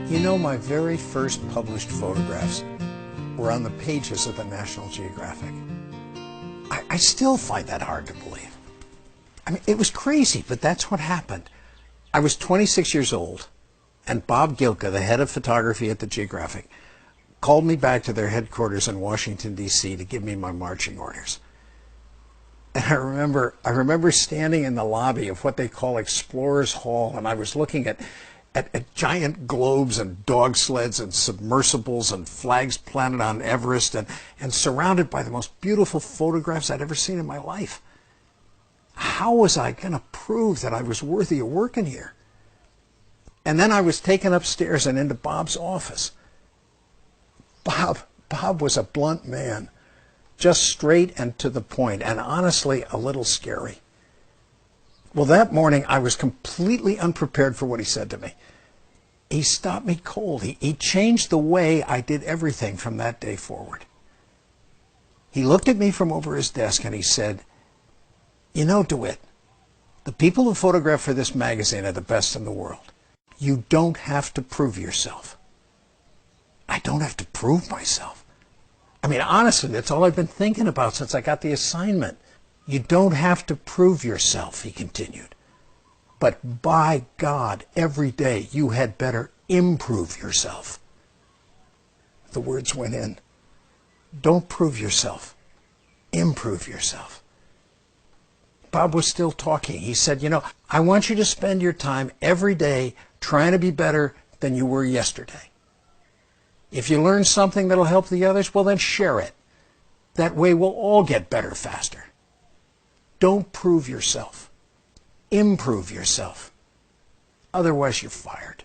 You know, my very first published photographs were on the pages of the National Geographic. I still find that hard to believe. I mean, it was crazy, but that's what happened. I was 26 years old, and Bob Gilka, the head of photography at the Geographic, called me back to their headquarters in Washington, D.C. to give me my marching orders. And I remember standing in the lobby of what they call Explorers Hall, and I was looking at giant globes and dog sleds and submersibles and flags planted on Everest and surrounded by the most beautiful photographs I'd ever seen in my life. How was I going to prove that I was worthy of working here? And then I was taken upstairs and into Bob's office. Bob was a blunt man, just straight and to the point, and honestly a little scary. Well, that morning I was completely unprepared for what he said to me. He stopped me cold. He changed the way I did everything from that day forward. He looked at me from over his desk and he said, "You know, DeWitt, the people who photograph for this magazine are the best in the world. You don't have to prove yourself." I don't have to prove myself. I mean, honestly, that's all I've been thinking about since I got the assignment. You don't have to prove yourself, he continued. But by God, every day you had better improve yourself. The words went in. Don't prove yourself. Improve yourself. Bob was still talking. He said, "You know, I want you to spend your time every day trying to be better than you were yesterday. If you learn something that'll help the others, well, then share it. That way we'll all get better faster. Don't prove yourself. Improve yourself. Otherwise, you're fired."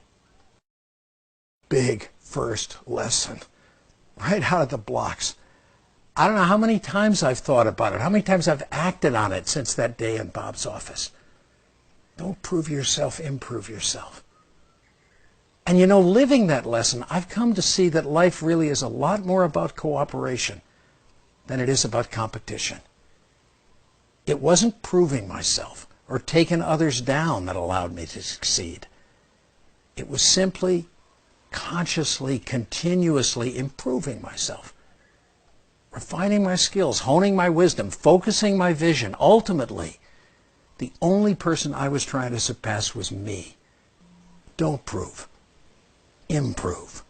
Big first lesson. Right out of the blocks. I don't know how many times I've thought about it, how many times I've acted on it since that day in Bob's office. Don't prove yourself, improve yourself. And you know, living that lesson, I've come to see that life really is a lot more about cooperation than it is about competition. It wasn't proving myself or taking others down that allowed me to succeed. It was simply, consciously, continuously improving myself, refining my skills, honing my wisdom, focusing my vision. Ultimately, the only person I was trying to surpass was me. Don't prove. Improve.